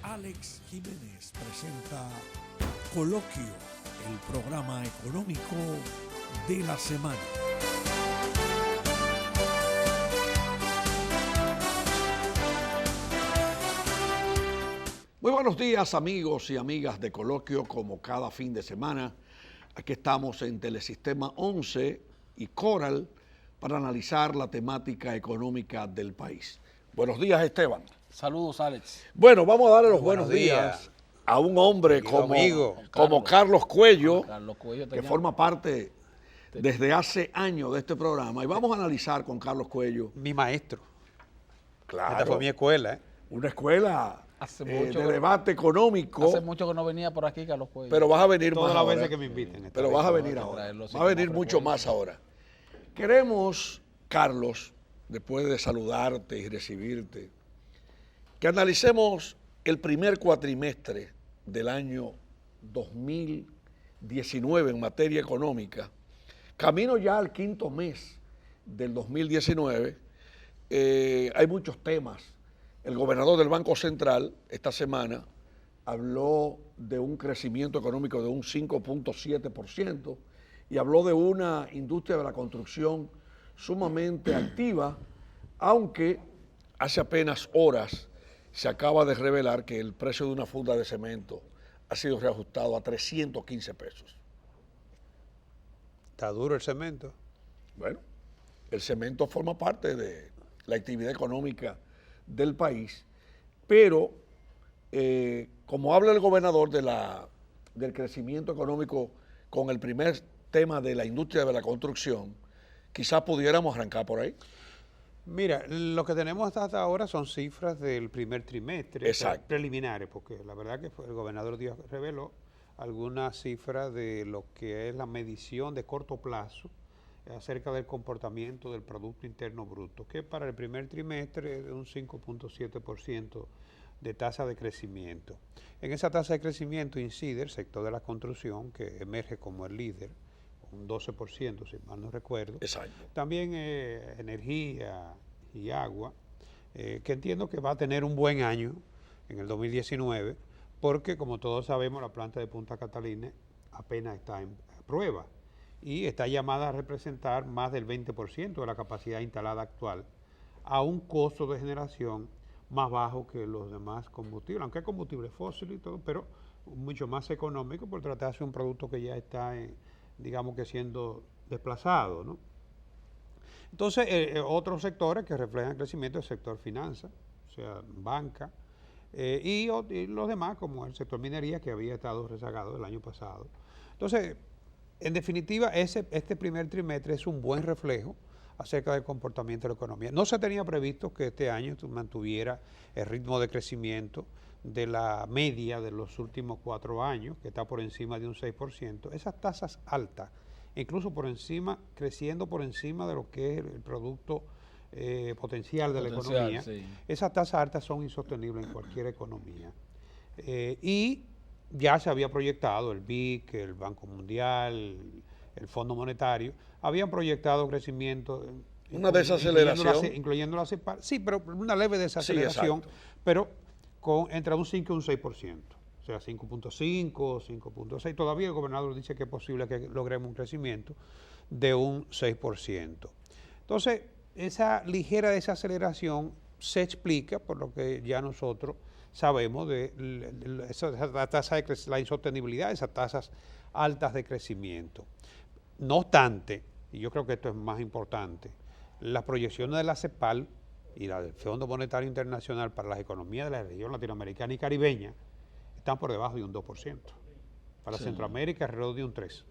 Alex Jiménez presenta Coloquio, el programa económico de la semana. Muy buenos días, amigos y amigas de Coloquio, como cada fin de semana. Aquí estamos en Telesistema 11 y Coral para analizar la temática económica del país. Buenos días, Esteban. Saludos, Alex. Bueno, vamos a darle los buenos días a un hombre como Carlos Cuello, que forma parte desde hace años de este programa. Y vamos a analizar con Carlos Cuello. Mi maestro. Claro. Esta fue mi escuela, ¿eh? Una escuela de debate económico. Hace mucho que no venía por aquí, Carlos Cuello. Pero vas a venir todas más las ahora. veces que me inviten. Pero vas a venir ahora. Va a venir mucho más ahora. Queremos, Carlos, después de saludarte y recibirte, que analicemos el primer cuatrimestre del año 2019 en materia económica. Camino ya al quinto mes del 2019. Hay muchos temas. El gobernador del Banco Central esta semana habló de un crecimiento económico de un 5.7% y habló de una industria de la construcción sumamente activa, aunque hace apenas horas se acaba de revelar que el precio de una funda de cemento ha sido reajustado a 315 pesos. Está duro el cemento. Bueno, el cemento forma parte de la actividad económica del país, pero como habla el gobernador del crecimiento económico con el primer tema de la industria de la construcción, quizás pudiéramos arrancar por ahí. Mira, lo que tenemos hasta ahora son cifras del primer trimestre, preliminares, porque la verdad que el gobernador Díaz reveló algunas cifras de lo que es la medición de corto plazo acerca del comportamiento del Producto Interno Bruto, que para el primer trimestre es de un 5.7% de tasa de crecimiento. En esa tasa de crecimiento incide el sector de la construcción, que emerge como el líder, un 12%, si mal no recuerdo. Exacto. También energía y agua, que entiendo que va a tener un buen año en el 2019, porque como todos sabemos, la planta de Punta Catalina apenas está en prueba y está llamada a representar más del 20% de la capacidad instalada actual a un costo de generación más bajo que los demás combustibles, aunque es combustible fósil y todo, pero mucho más económico por tratarse de un producto que ya está, digamos que siendo desplazado, ¿no? Entonces, otros sectores que reflejan el crecimiento es el sector finanzas, o sea, banca, y los demás, como el sector minería, que había estado rezagado el año pasado. Entonces, en definitiva, este primer trimestre es un buen reflejo acerca del comportamiento de la economía. No se tenía previsto que este año mantuviera el ritmo de crecimiento de la media de los últimos 4 años, que está por encima de un 6%. Esas tasas altas, incluso creciendo por encima de lo que es el producto potencial de la economía, sí. Esas tasas altas son insostenibles en cualquier economía. Y ya se había proyectado el BIC, el Banco Mundial, el Fondo Monetario, habían proyectado crecimiento. Una desaceleración. Incluyendo la CEPAL. Sí, pero una leve desaceleración, sí, pero entre un 5 y un 6%. O sea, 5.5, 5.6. Todavía el gobernador dice que es posible que logremos un crecimiento de un 6%. Entonces, esa ligera desaceleración se explica por lo que ya nosotros sabemos de la tasa de la insostenibilidad, esas tasas altas de crecimiento. No obstante, y yo creo que esto es más importante, las proyecciones de la CEPAL y la del Fondo Monetario Internacional para las economías de la región latinoamericana y caribeña están por debajo de un 2%. Para Centroamérica alrededor de un 3%.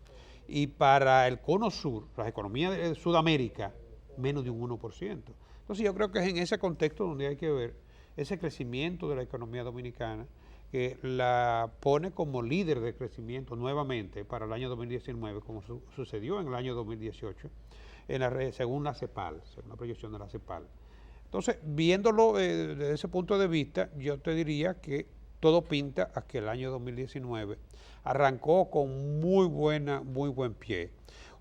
Y para el cono sur, las economías de Sudamérica, menos de un 1%. Entonces yo creo que es en ese contexto donde hay que ver ese crecimiento de la economía dominicana, que la pone como líder de crecimiento nuevamente para el año 2019, como sucedió en el año 2018, según la CEPAL, según la proyección de la CEPAL. Entonces, viéndolo desde ese punto de vista, yo te diría que todo pinta a que el año 2019 arrancó con muy buen pie.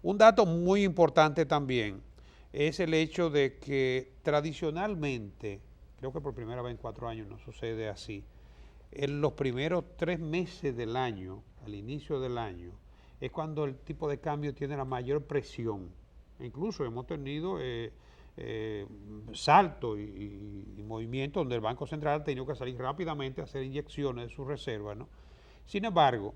Un dato muy importante también es el hecho de que tradicionalmente, creo que por primera vez en 4 años no sucede así, en los primeros 3 meses del año, al inicio del año, es cuando el tipo de cambio tiene la mayor presión. Incluso hemos tenido saltos y movimientos donde el Banco Central ha tenido que salir rápidamente a hacer inyecciones de sus reservas, ¿no? Sin embargo,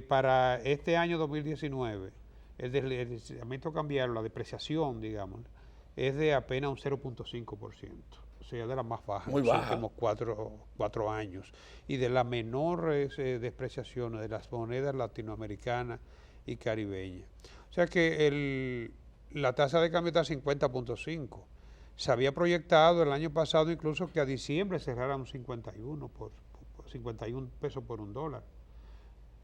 para este año 2019, el deslizamiento cambiario, la depreciación, digamos, es de apenas un 0.5%. O sea, de la más baja Muy en los baja. últimos cuatro años. Y de las menores depreciaciones de las monedas latinoamericanas y caribeñas. O sea que la tasa de cambio está a 50.5. Se había proyectado el año pasado incluso que a diciembre cerrara un 51 por 51 pesos por un dólar.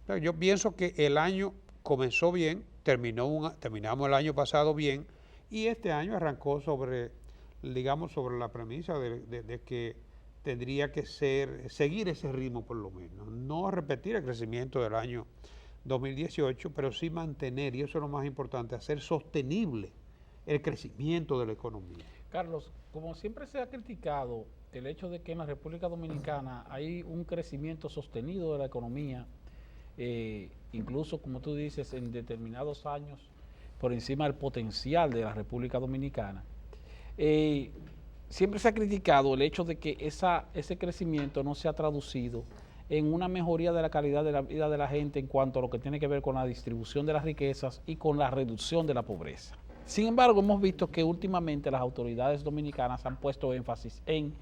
Pero yo pienso que el año comenzó bien, terminamos el año pasado bien, y este año arrancó sobre la premisa de que tendría que seguir ese ritmo por lo menos, no repetir el crecimiento del año 2018, pero sí mantener, y eso es lo más importante, hacer sostenible el crecimiento de la economía. Carlos, como siempre se ha criticado el hecho de que en la República Dominicana hay un crecimiento sostenido de la economía, incluso como tú dices, en determinados años, por encima del potencial de la República Dominicana, siempre se ha criticado el hecho de que ese crecimiento no se ha traducido en una mejoría de la calidad de la vida de la gente en cuanto a lo que tiene que ver con la distribución de las riquezas y con la reducción de la pobreza. Sin embargo, hemos visto que últimamente las autoridades dominicanas han puesto énfasis en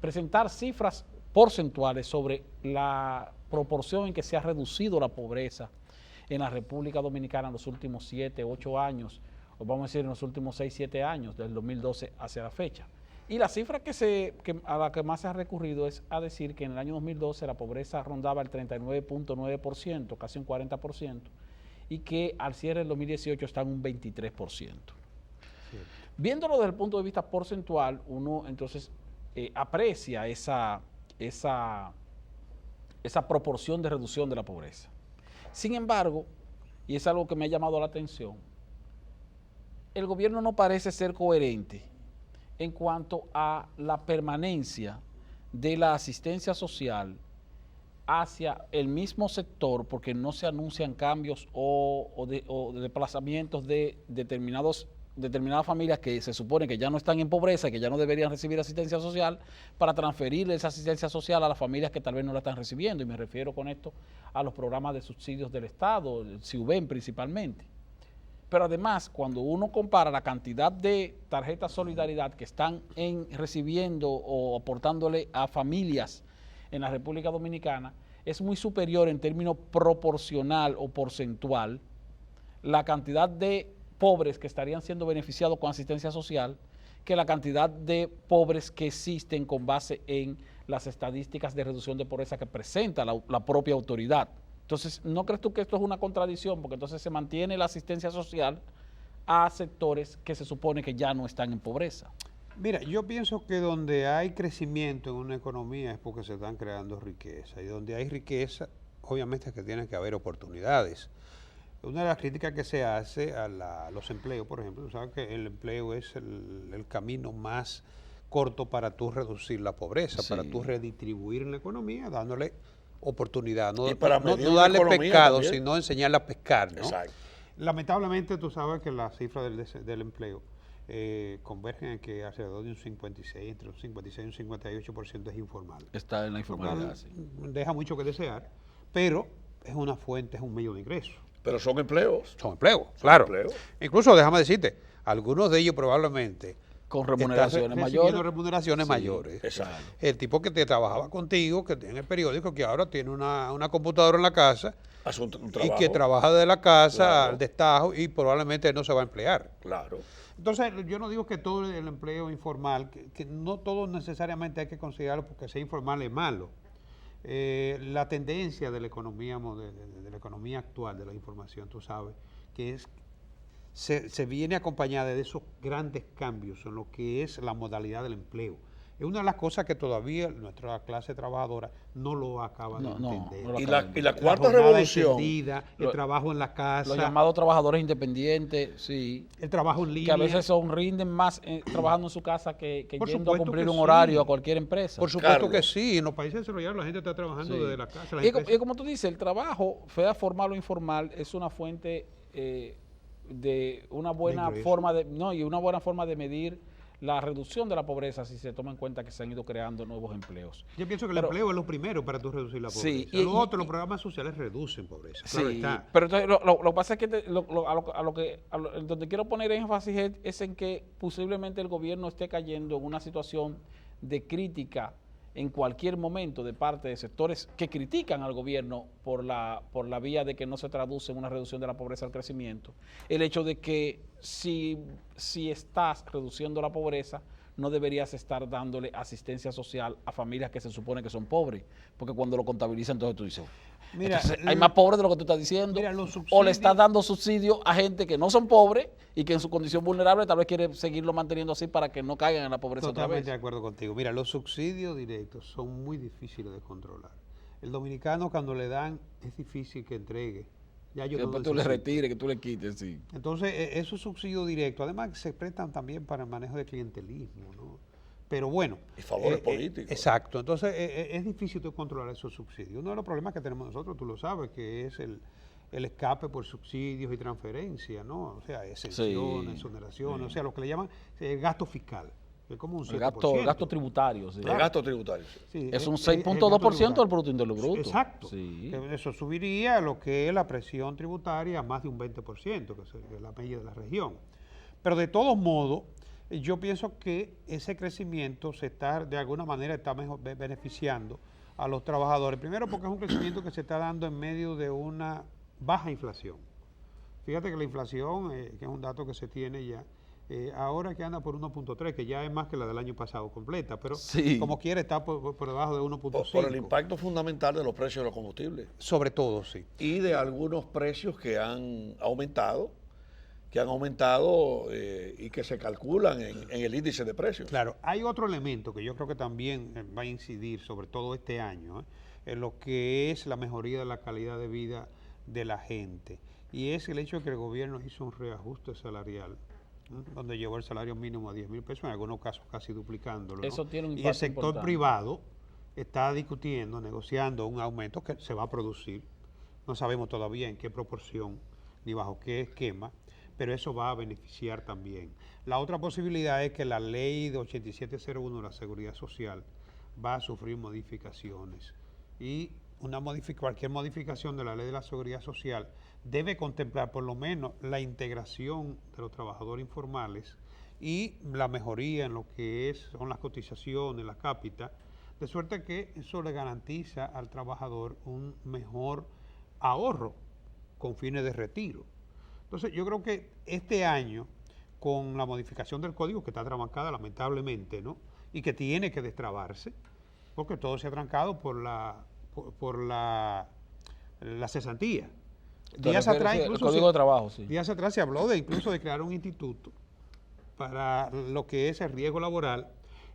presentar cifras porcentuales sobre la proporción en que se ha reducido la pobreza en la República Dominicana en los últimos 7, 8 años, o vamos a decir en los últimos 6, 7 años, del 2012 hacia la fecha. Y la cifra a la que más se ha recurrido es a decir que en el año 2012 la pobreza rondaba el 39.9%, casi un 40%, y que al cierre del 2018 está en un 23%. Sí. Viéndolo desde el punto de vista porcentual, uno entonces aprecia esa proporción de reducción de la pobreza. Sin embargo, y es algo que me ha llamado la atención, el gobierno no parece ser coherente en cuanto a la permanencia de la asistencia social hacia el mismo sector, porque no se anuncian cambios o desplazamientos de determinadas familias que se supone que ya no están en pobreza, que ya no deberían recibir asistencia social, para transferirle esa asistencia social a las familias que tal vez no la están recibiendo, y me refiero con esto a los programas de subsidios del Estado, el SIUBEN principalmente. Pero además, cuando uno compara la cantidad de tarjetas Solidaridad que están recibiendo o aportándole a familias en la República Dominicana, es muy superior en términos proporcional o porcentual la cantidad de pobres que estarían siendo beneficiados con asistencia social que la cantidad de pobres que existen con base en las estadísticas de reducción de pobreza que presenta la propia autoridad. Entonces, ¿no crees tú que esto es una contradicción? Porque entonces se mantiene la asistencia social a sectores que se supone que ya no están en pobreza. Mira, yo pienso que donde hay crecimiento en una economía es porque se están creando riqueza. Y donde hay riqueza, obviamente es que tiene que haber oportunidades. Una de las críticas que se hace a los empleos, por ejemplo, sabes que el empleo es el camino más corto para tú reducir la pobreza, sí, para tú redistribuir en la economía, dándole oportunidad, no darle pescado, también, sino enseñarle a pescar, ¿no? Exacto. Lamentablemente tú sabes que las cifras del empleo convergen en que alrededor de un 56, entre un 56 y un 58% es informal. Está en la informalidad, sí. Deja mucho que desear, pero es una fuente, es un medio de ingreso. Pero son empleos. Son empleos, claro. Incluso, déjame decirte, algunos de ellos probablemente con remuneraciones mayores. Remuneraciones mayores. Exacto. El tipo que te trabajaba contigo, que tiene el periódico, que ahora tiene una computadora en la casa y que trabaja de la casa, claro, al destajo, y probablemente no se va a emplear. Claro. Entonces, yo no digo que todo el empleo informal, que no todo necesariamente hay que considerarlo porque sea informal es malo. La tendencia de la economía de la economía actual, de la información, tú sabes, que se viene acompañada de esos grandes cambios en lo que es la modalidad del empleo. Es una de las cosas que todavía nuestra clase trabajadora no lo acaba de entender. no lo Y acaba la, de y la entender. cuarta jornada revolución, extendida, el trabajo en la casa, Los llamados trabajadores independientes, sí. el trabajo en línea. Que a veces rinden más trabajando en su casa que Por yendo a supuesto cumplir que un sí. horario a cualquier empresa. Por supuesto Carlos. que sí, en los países desarrollados la gente está trabajando Sí. desde la casa. Las Y empresas- como tú dices, el trabajo, sea formal o informal, es una fuente de una buena ingreso. forma y una buena forma de medir la reducción de la pobreza si se toma en cuenta que se han ido creando nuevos empleos. Yo pienso que el Pero- empleo es lo primero para tú reducir la pobreza. Sí, Lo otro, los programas sociales reducen pobreza. Claro Sí, está. pero entonces lo que pasa es que donde quiero poner énfasis es en que posiblemente el gobierno esté cayendo en una situación de crítica en cualquier momento de parte de sectores que critican al gobierno por la vía de que no se traduce en una reducción de la pobreza al crecimiento. El hecho de que si estás reduciendo la pobreza, no deberías estar dándole asistencia social a familias que se supone que son pobres, porque cuando lo contabilizan, entonces tú dices, Mira, entonces, hay más pobres de lo que tú estás diciendo, mira, los o le estás subsidios- dando subsidio a gente que no son pobres y que en su condición vulnerable tal vez quiere seguirlo manteniendo así para que no caigan en la pobreza otra Totalmente de vez. acuerdo contigo. Mira, los subsidios directos son muy difíciles de controlar. El dominicano cuando le dan es difícil que entregue. Ya yo Que no después tú le necesito. retires, que tú le quites, sí. Entonces, esos subsidios directos, además se prestan también para el manejo de clientelismo, ¿no? Pero bueno. Y favores políticos. Exacto. Entonces, es difícil de controlar esos subsidios. Uno de los problemas que tenemos nosotros, tú lo sabes, que es el escape por subsidios y transferencias, ¿no? O sea, exenciones, Sí, exoneraciones, o sea, lo que le llaman gasto fiscal, que es como un 7%. El gasto tributario, sí. el gasto tributario. sí. Sí, Es un el gasto 6.2% del tributario. Producto Interno Bruto. Exacto. Sí. Que eso subiría lo que es la presión tributaria a más de un 20%, que es la media de la región. Pero de todos modos, yo pienso que ese crecimiento de alguna manera está beneficiando a los trabajadores. Primero porque es un crecimiento que se está dando en medio de una baja inflación. Fíjate que la inflación, que es un dato que se tiene ya, ahora que anda por 1.3, que ya es más que la del año pasado completa, pero Sí. como quiera está por debajo de 1.5. Por el impacto fundamental de los precios de los combustibles Sobre todo, sí. y de algunos precios que han aumentado y que se calculan en el índice de precios. Claro, hay otro elemento que yo creo que también va a incidir, sobre todo este año, en lo que es la mejoría de la calidad de vida de la gente. Y es el hecho de que el gobierno hizo un reajuste salarial, ¿no? Donde llevó el salario mínimo a 10,000 pesos, en algunos casos casi duplicándolo, ¿no? Eso tiene un Y el impacto sector importante. privado está discutiendo, negociando un aumento que se va a producir. No sabemos todavía en qué proporción ni bajo qué esquema, pero eso va a beneficiar también. La otra posibilidad es que la ley de 8701 de la Seguridad Social va a sufrir modificaciones y cualquier modificación de la ley de la Seguridad Social debe contemplar por lo menos la integración de los trabajadores informales y la mejoría en lo que son las cotizaciones, la cápita, de suerte que eso le garantiza al trabajador un mejor ahorro con fines de retiro. Entonces, yo creo que este año, con la modificación del código que está trabancada lamentablemente, ¿no? Y que tiene que destrabarse, porque todo se ha trancado por la cesantía. Días atrás, El incluso Código de Trabajo, sí. días atrás se habló incluso de crear un instituto para lo que es el riesgo laboral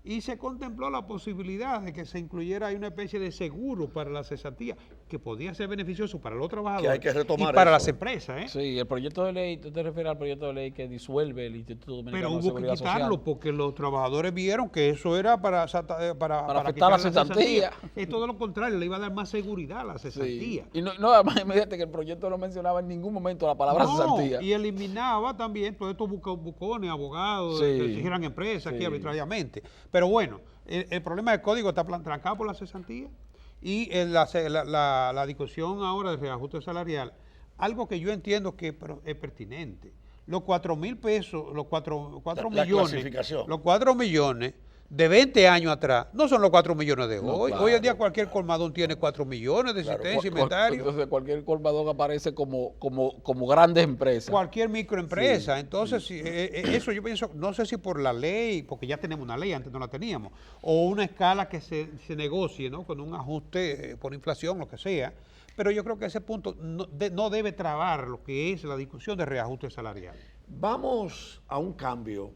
y se contempló la posibilidad de que se incluyera ahí una especie de seguro para la cesantía que podía ser beneficioso para los trabajadores Que hay que retomar y para eso. las empresas, ¿eh? Sí, el proyecto de ley, tú te refieres al proyecto de ley que disuelve el Instituto Pero Dominicano de hubo que Seguridad quitarlo Social. porque los trabajadores vieron que eso era para afectar quitar la cesantía. Es todo lo contrario, le iba a dar más seguridad a la Sí. cesantía. Y no, además, imagínate que el proyecto no mencionaba en ningún momento la palabra No, cesantía. y eliminaba también todos estos bucones, abogados, Sí. que exigieran empresas aquí Sí. arbitrariamente. Pero bueno, el problema del código está trancado por la cesantía y la discusión ahora de reajuste salarial, algo que yo entiendo que es pertinente. Los 4,000 pesos, los 4 La millones, clasificación. los 4 millones de 20 años atrás, no son los 4 millones de No, hoy. claro. Hoy en día cualquier colmadón tiene 4 millones de Claro, existencia, inventario. Entonces cualquier colmadón aparece como grandes empresas. Cualquier microempresa. Entonces, eso yo pienso, no sé si por la ley, porque ya tenemos una ley, antes no la teníamos, o una escala que se negocie, ¿no? Con un ajuste por inflación, lo que sea. Pero yo creo que ese punto no debe trabar lo que es la discusión de reajuste salarial. Vamos a un cambio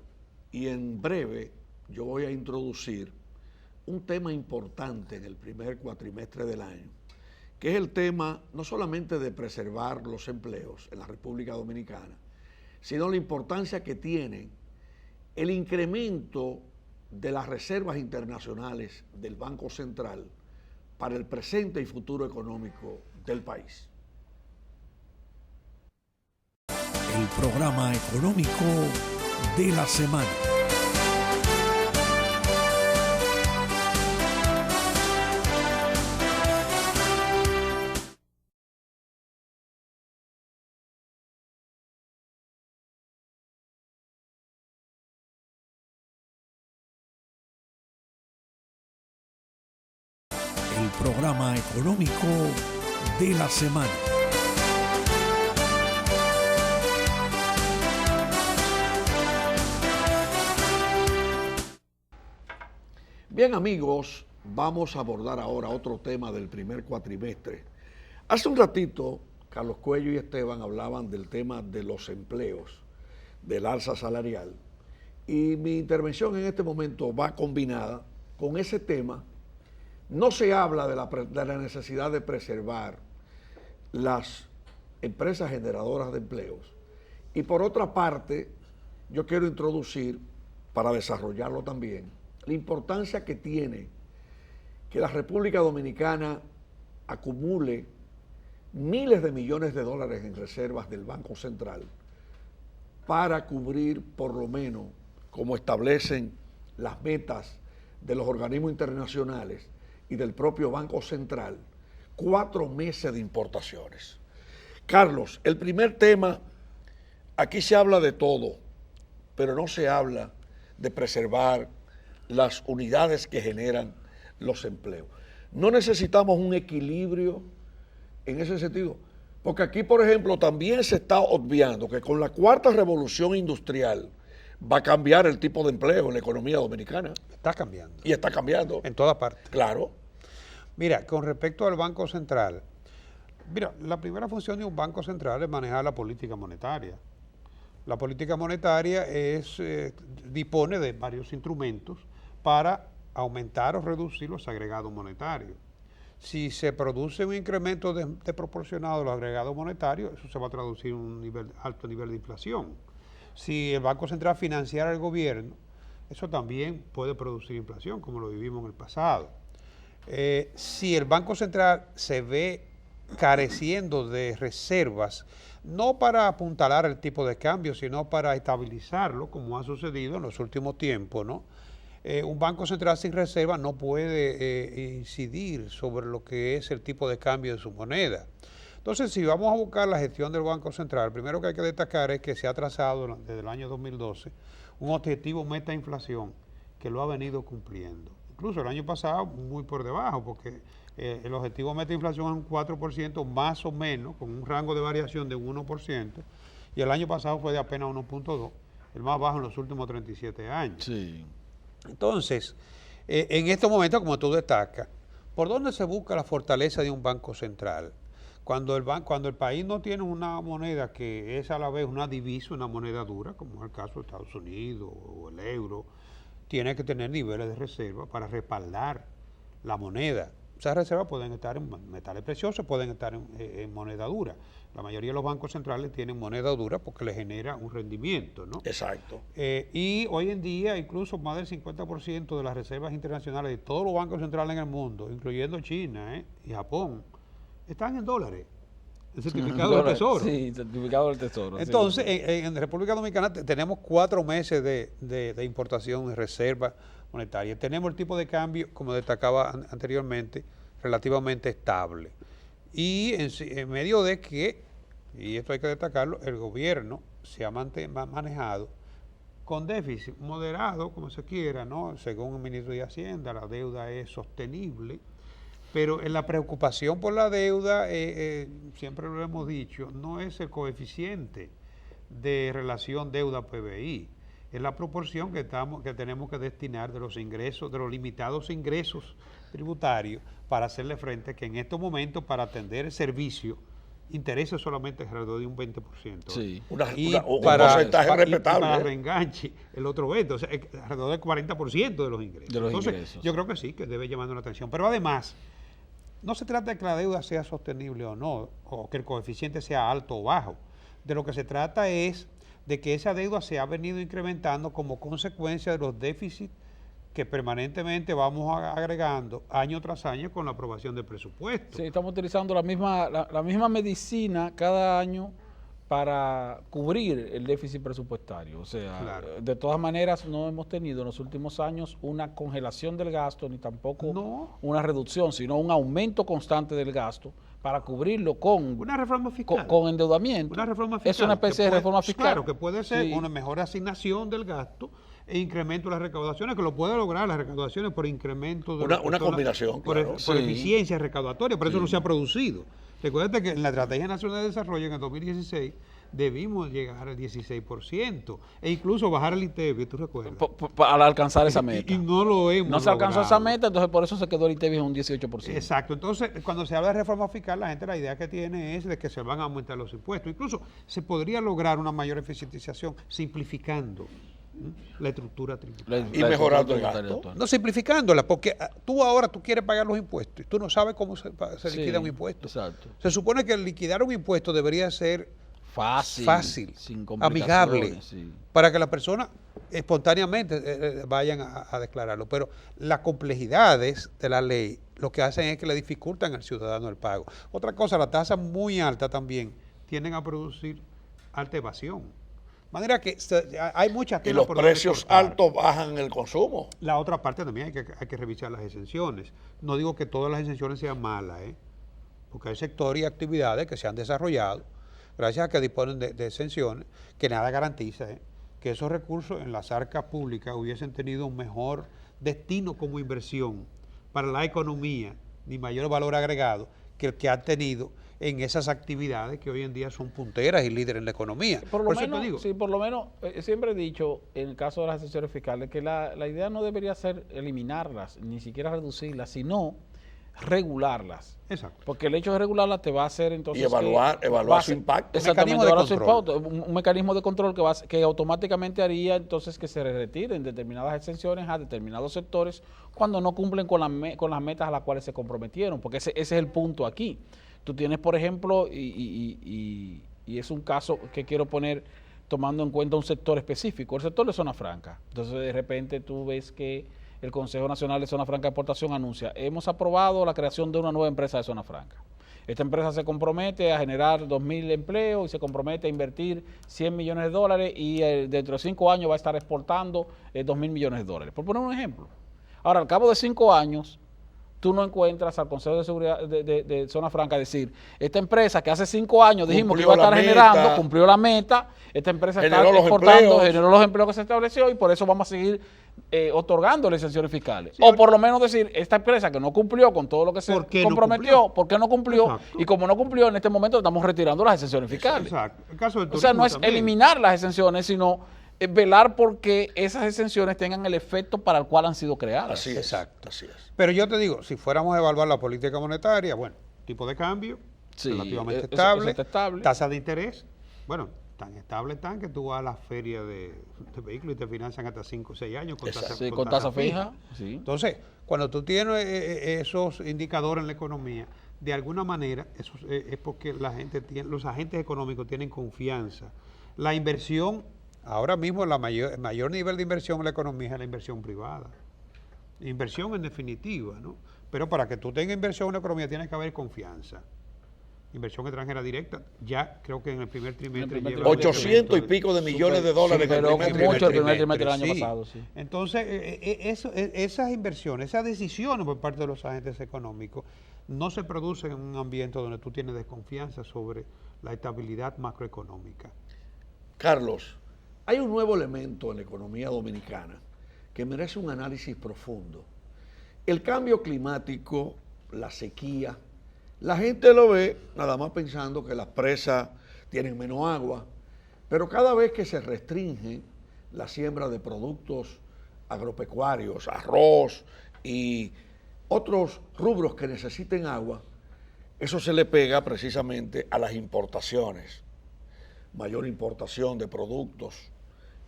y en breve yo voy a introducir un tema importante en el primer cuatrimestre del año, que es el tema no solamente de preservar los empleos en la República Dominicana, sino la importancia que tiene el incremento de las reservas internacionales del Banco Central para el presente y futuro económico del país. El programa económico de la semana. El programa económico de la semana. Bien, amigos, vamos a abordar ahora otro tema del primer cuatrimestre. Hace un ratito, Carlos Cuello y Esteban hablaban del tema de los empleos, del alza salarial, y mi intervención en este momento va combinada con ese tema. No se habla de la necesidad de preservar las empresas generadoras de empleos. Y por otra parte, yo quiero introducir, para desarrollarlo también, la importancia que tiene que la República Dominicana acumule miles de millones de dólares en reservas del Banco Central para cubrir, por lo menos, como establecen las metas de los organismos internacionales y del propio Banco Central, 4 meses de importaciones. Carlos, el primer tema, aquí se habla de todo, pero no se habla de preservar las unidades que generan los empleos. No necesitamos un equilibrio en ese sentido, porque aquí, por ejemplo, también se está obviando que con la cuarta revolución industrial va a cambiar el tipo de empleo en la economía dominicana. Está cambiando. Y está cambiando. En toda parte. Claro. Mira, con respecto al Banco Central, mira, la primera función de un Banco Central es manejar la política monetaria. La política monetaria dispone de varios instrumentos para aumentar o reducir los agregados monetarios. Si se produce un incremento desproporcionado de los agregados monetarios, eso se va a traducir en un alto nivel de inflación. Si el Banco Central financiara al gobierno, eso también puede producir inflación, como lo vivimos en el pasado. Si el Banco Central se ve careciendo de reservas, no para apuntalar el tipo de cambio, sino para estabilizarlo, como ha sucedido en los últimos tiempos, ¿no? Un Banco Central sin reserva no puede incidir sobre lo que es el tipo de cambio de su moneda. Entonces, si vamos a buscar la gestión del Banco Central, primero que hay que destacar es que se ha trazado desde el año 2012 un objetivo meta inflación que lo ha venido cumpliendo. Incluso el año pasado muy por debajo, porque el objetivo meta inflación es un 4% más o menos, con un rango de variación de 1%, y el año pasado fue de apenas 1.2%, el más bajo en los últimos 37 años. Sí. Entonces, en estos momentos, como tú destacas, ¿por dónde se busca la fortaleza de un banco central? Cuando el país no tiene una moneda que es a la vez una divisa, una moneda dura, como es el caso de Estados Unidos o el euro, tiene que tener niveles de reserva para respaldar la moneda. Esas reservas pueden estar en metales preciosos, pueden estar en moneda dura. La mayoría de los bancos centrales tienen moneda dura porque les genera un rendimiento, ¿no? Exacto. Y hoy en día, incluso más del 50% de las reservas internacionales de todos los bancos centrales en el mundo, incluyendo China y Japón, están en dólares. El certificado del Tesoro. Sí, certificado del Tesoro. Entonces, sí. en República Dominicana tenemos 4 meses de importación de reserva monetaria. Tenemos el tipo de cambio, como destacaba anteriormente, relativamente estable. Y en medio de que, y esto hay que destacarlo, el gobierno se ha manejado con déficit moderado, como se quiera, ¿no? Según el ministro de Hacienda, la deuda es sostenible. Pero en la preocupación por la deuda, siempre lo hemos dicho, no es el coeficiente de relación deuda-PBI, es la proporción que tenemos que destinar de los ingresos, de los limitados ingresos tributarios para hacerle frente que en estos momentos para atender el servicio intereses solamente alrededor de un 20%. Sí. un para, porcentaje y respetable. para reenganche, el otro 20%, o sea, alrededor del 40% de los ingresos. De los Entonces, ingresos. yo creo que sí, que debe llamar la atención. Pero además, no se trata de que la deuda sea sostenible o no, o que el coeficiente sea alto o bajo. De lo que se trata es de que esa deuda se ha venido incrementando como consecuencia de los déficits que permanentemente vamos agregando año tras año con la aprobación del presupuesto. Sí, estamos utilizando la misma medicina cada año para cubrir el déficit presupuestario. O sea, Claro. de todas maneras no hemos tenido en los últimos años una congelación del gasto ni tampoco No. una reducción, sino un aumento constante del gasto para cubrirlo con, Una reforma fiscal. con endeudamiento. Una reforma fiscal. Es una especie de que reforma puede- fiscal. Claro, que puede ser Sí. una mejor asignación del gasto e incremento de las recaudaciones, que lo puede lograr las recaudaciones por incremento de Una combinación, por, claro. por Sí. eficiencia recaudatoria, por eso no se ha producido. Recuerda que en la Estrategia Nacional de Desarrollo en el 2016 debimos llegar al 16% e incluso bajar el ITEVI, ¿tú recuerdas? Para alcanzar esa meta. Y no lo hemos No se alcanzó logrado. esa meta, entonces por eso se quedó el ITEVI en un 18%. Exacto, entonces cuando se habla de reforma fiscal, la gente la idea que tiene es de que se van a aumentar los impuestos. Incluso se podría lograr una mayor eficientización simplificando la estructura tributaria. Y mejorando el estructura gasto. actual. No simplificándola, porque tú quieres pagar los impuestos y tú no sabes cómo se Sí, liquida un impuesto. exacto. Se supone que liquidar un impuesto debería ser fácil, sin amigable, complicaciones, sí. para que las personas espontáneamente vayan a declararlo. Pero las complejidades de la ley lo que hacen es que le dificultan al ciudadano el pago. Otra cosa, la tasa muy alta también tienden a producir alta evasión. De manera que hay muchas Y telas los por donde precios cortar. altos bajan el consumo. La otra parte también hay que revisar las exenciones. No digo que todas las exenciones sean malas, porque hay sectores y actividades que se han desarrollado gracias a que disponen de exenciones, que nada garantiza que esos recursos en las arcas públicas hubiesen tenido un mejor destino como inversión para la economía, ni mayor valor agregado que el que han tenido en esas actividades que hoy en día son punteras y líderes en la economía. Por lo eso menos, te digo. sí, por lo menos, siempre he dicho, en el caso de las exenciones fiscales, que la idea no debería ser eliminarlas, ni siquiera reducirlas, sino regularlas. Exacto. Porque el hecho de regularlas te va a hacer entonces... Y evaluar su impacto. Exactamente, Un mecanismo de evaluar su control. impacto, un mecanismo de control que automáticamente haría entonces que se retiren determinadas exenciones a determinados sectores cuando no cumplen con las metas a las cuales se comprometieron, porque ese es el punto aquí. Tú tienes, por ejemplo, y es un caso que quiero poner tomando en cuenta un sector específico, el sector de zona franca. Entonces, de repente tú ves que el Consejo Nacional de Zona Franca de Exportación anuncia, hemos aprobado la creación de una nueva empresa de zona franca. Esta empresa se compromete a generar 2.000 empleos y se compromete a invertir $100 millones y dentro de 5 años va a estar exportando $2.000 millones. Por poner un ejemplo. Ahora, al cabo de 5 años, tú no encuentras al Consejo de Seguridad de Zona Franca decir, esta empresa que hace 5 años dijimos que iba a estar generando, cumplió la meta, esta empresa está exportando, generó los empleos que se estableció y por eso vamos a seguir otorgando exenciones fiscales. Sí, o por lo menos decir, esta empresa que no cumplió con todo lo que se comprometió, ¿por qué no cumplió? Exacto. Y como no cumplió, en este momento estamos retirando las exenciones fiscales. Exacto. El caso del O sea, no es turismo también. eliminar las exenciones, sino velar porque esas exenciones tengan el efecto para el cual han sido creadas. Así es. Exacto. Así es. Pero yo te digo, si fuéramos a evaluar la política monetaria, bueno, tipo de cambio, Sí, relativamente eso estable, está estable. tasa de interés, bueno, tan estable están que tú vas a la feria de vehículos y te financian hasta 5 o 6 años con tasa, Sí, con tasa fija. Sí. Entonces, cuando tú tienes esos indicadores en la economía, de alguna manera, eso es porque la gente los agentes económicos tienen confianza. La inversión, ahora mismo el mayor nivel de inversión en la economía es la inversión privada. Inversión en definitiva, ¿no? Pero para que tú tengas inversión en la economía tiene que haber confianza. Inversión extranjera directa, ya creo que en el primer trimestre primer lleva un trimestre. 800 y pico de millones de dólares Sí, en el pero primer mucho el trimestre. primer trimestre del año pasado, sí. Entonces, esas inversiones, esas decisiones por parte de los agentes económicos no se producen en un ambiente donde tú tienes desconfianza sobre la estabilidad macroeconómica. Carlos, hay un nuevo elemento en la economía dominicana que merece un análisis profundo. El cambio climático, la sequía, la gente lo ve nada más pensando que las presas tienen menos agua, pero cada vez que se restringe la siembra de productos agropecuarios, arroz y otros rubros que necesiten agua, eso se le pega precisamente a las importaciones, mayor importación de productos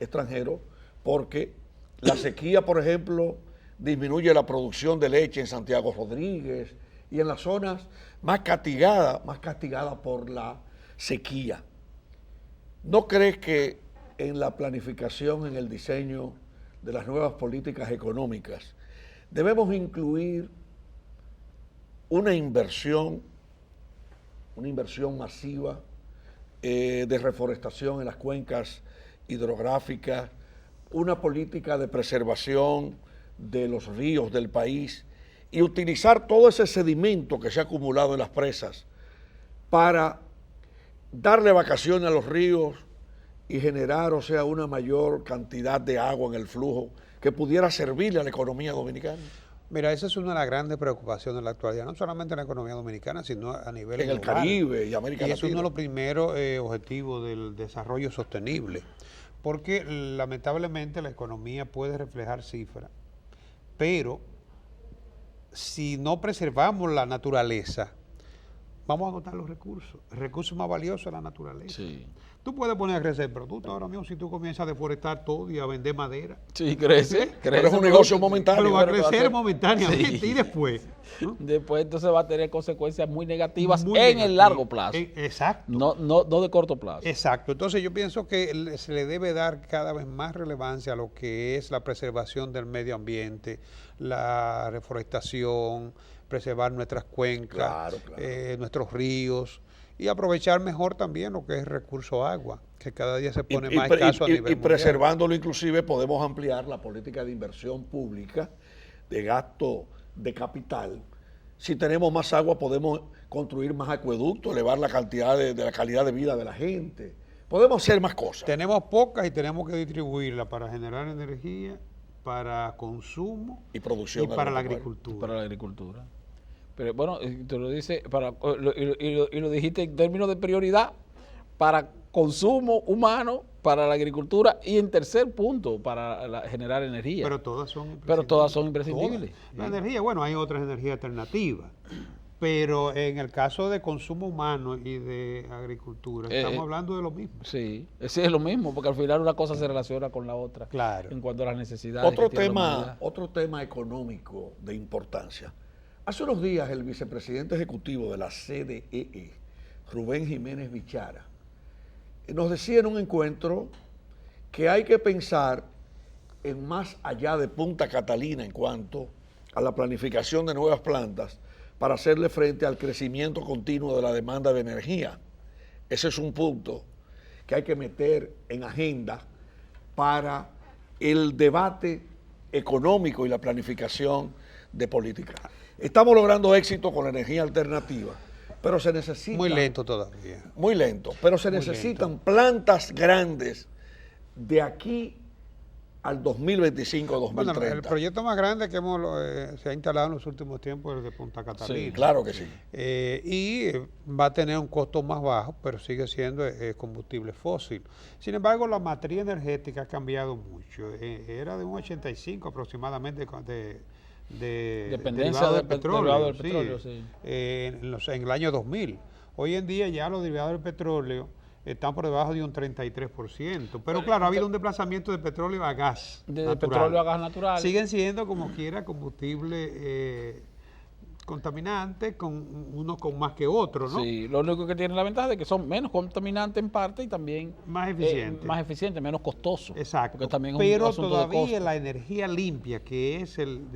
extranjeros, porque la sequía, por ejemplo, disminuye la producción de leche en Santiago Rodríguez y en las zonas más castigadas por la sequía. ¿No crees que en la planificación, en el diseño de las nuevas políticas económicas, debemos incluir una inversión masiva de reforestación en las cuencas hidrográficas, una política de preservación de los ríos del país y utilizar todo ese sedimento que se ha acumulado en las presas para darle vacaciones a los ríos y generar, o sea, una mayor cantidad de agua en el flujo que pudiera servirle a la economía dominicana? Mira, esa es una de las grandes preocupaciones de la actualidad, no solamente en la economía dominicana, sino a nivel en el global. Caribe y América Y Latina. es uno de los primeros objetivos del desarrollo sostenible, porque lamentablemente la economía puede reflejar cifras, pero si no preservamos la naturaleza, vamos a agotar los recursos. El recurso más valioso es la naturaleza. Sí. Tú puedes poner a crecer, pero tú ahora mismo si tú comienzas a deforestar todo y a vender madera, Sí, crece. Pero es un negocio momentáneo. pero va a pero va a crecer ser- momentáneamente Sí. y después. ¿no? Después entonces va a tener consecuencias muy negativas Muy en negativo. el largo plazo. Exacto. No de corto plazo. Exacto. Entonces yo pienso que se le debe dar cada vez más relevancia a lo que es la preservación del medio ambiente, la reforestación, preservar nuestras cuencas, Claro. nuestros ríos y aprovechar mejor también lo que es el recurso agua, que cada día se pone más escaso a nivel mundial. Preservándolo inclusive podemos ampliar la política de inversión pública, de gasto de capital. Si tenemos más agua podemos construir más acueductos, elevar la cantidad de la calidad de vida de la gente. Podemos hacer más cosas. Tenemos pocas y tenemos que distribuirla para generar energía, para consumo Y producción y para la agropecuaria. agricultura. Para la agricultura. Pero bueno, te lo dice, y lo dijiste en términos de prioridad para consumo humano, para la agricultura y en tercer punto, para generar energía. Pero todas son imprescindibles. Pero todas son imprescindibles. Todas. La energía, bueno, hay otras energías alternativas, pero en el caso de consumo humano y de agricultura, estamos hablando de lo mismo. Sí, es lo mismo, porque al final una cosa se relaciona con la otra. Claro. En cuanto a las necesidades. que tiene la humanidad. Otro tema económico de importancia. Hace unos días el vicepresidente ejecutivo de la CDEE, Rubén Jiménez Bichara, nos decía en un encuentro que hay que pensar en más allá de Punta Catalina en cuanto a la planificación de nuevas plantas para hacerle frente al crecimiento continuo de la demanda de energía. Ese es un punto que hay que meter en agenda para el debate económico y la planificación de política. Estamos logrando éxito con la energía alternativa, pero se necesita... Muy lento todavía. Muy lento, pero se necesitan plantas grandes de aquí al 2025-2030. Bueno, el proyecto más grande que se ha instalado en los últimos tiempos es el de Punta Catalina. Sí, claro que sí. Va a tener un costo más bajo, pero sigue siendo combustible fósil. Sin embargo, la matriz energética ha cambiado mucho. Era de un 85 aproximadamente de dependencia derivado del petróleo, sí. En el año 2000. Hoy en día ya los derivados del petróleo están por debajo de un 33%. Pero claro, ha habido un desplazamiento de petróleo a gas De petróleo a gas natural. Siguen siendo como quiera combustible contaminantes, unos con más que otros, ¿no? Sí, lo único que tiene la ventaja es que son menos contaminantes en parte y también Más eficientes. más eficientes, menos costosos. Exacto. Porque también es pero un asunto de todavía costo. la energía limpia, que es el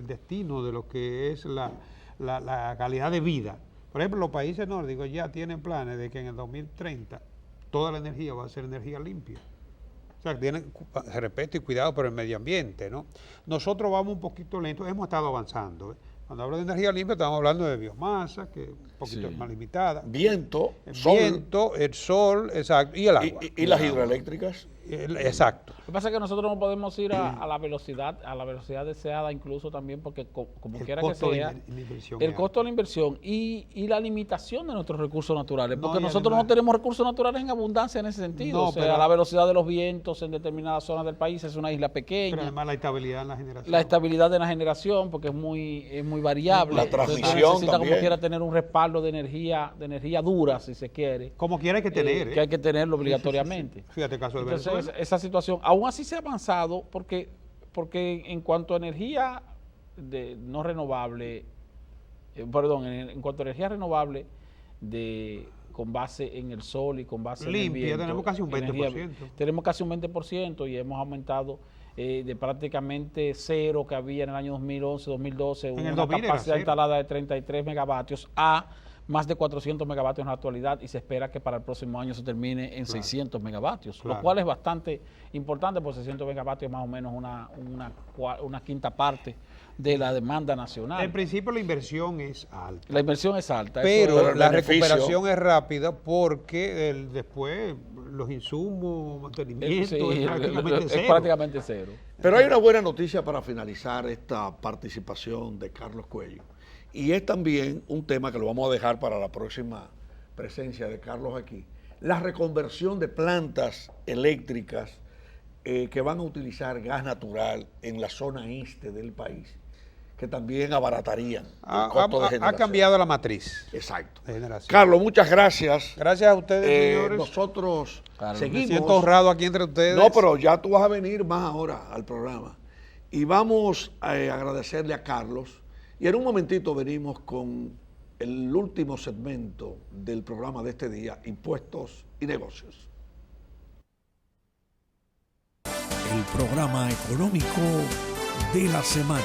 destino de lo que es la calidad de vida. Por ejemplo, los países nórdicos ya tienen planes de que en el 2030 toda la energía va a ser energía limpia. O sea, tienen respeto y cuidado por el medio ambiente, ¿no? Nosotros vamos un poquito lentos, hemos estado avanzando, ¿eh? Cuando hablo de energía limpia estamos hablando de biomasa, que es un poquito más limitada. Viento, El sol viento, el sol, exacto, y el agua. y las hidroeléctricas. Exacto. Lo que pasa es que nosotros no podemos ir a la velocidad deseada, incluso también porque como El quiera que costo de sea, la inversión el es costo de la inversión y la limitación de nuestros recursos naturales, No, porque y nosotros además- no tenemos recursos naturales en abundancia en ese sentido. No, O sea, pero- la velocidad de los vientos en determinadas zonas del país es una isla Pero pequeña. además la estabilidad en la generación. La estabilidad de la generación, porque es muy variable. La Entonces, tú transmisión necesitas como también. quiera tener un respaldo de energía dura, si se quiere. Como quiera hay que tener. Que hay que tenerlo obligatoriamente. Fíjate el caso de Entonces, Venezuela. esa situación, aún así se ha avanzado, porque en cuanto a energía no renovable, en cuanto a energía renovable con base en el sol y con base en el Limpia, viento, tenemos casi un 20%. tenemos casi un 20% y hemos aumentado de prácticamente cero que había en el año 2011, 2012, En el una 2000 era capacidad cero. instalada de 33 megavatios a más de 400 megavatios en la actualidad y se espera que para el próximo año se termine en 600 megavatios, Claro. lo cual es bastante importante, porque 600 megavatios es más o menos una quinta parte de la demanda nacional. En principio la inversión es alta. La inversión es alta. Pero Pero el la beneficio- recuperación es rápida porque después los insumos, mantenimiento es prácticamente es cero. prácticamente cero. Pero hay una buena noticia para finalizar esta participación de Carlos Cuello. Y es también un tema que lo vamos a dejar para la próxima presencia de Carlos aquí. La reconversión de plantas eléctricas que van a utilizar gas natural en la zona este del país, que también abaratarían el costo de Ha generación. cambiado la matriz Exacto. de generación. Carlos, muchas gracias. Gracias a ustedes, señores. Nosotros Claro, me Me seguimos. siento honrado aquí entre ustedes. No, pero ya tú vas a venir más ahora al programa. Y vamos a agradecerle a Carlos. Y en un momentito venimos con el último segmento del programa de este día, Impuestos y Negocios. El programa económico de la semana.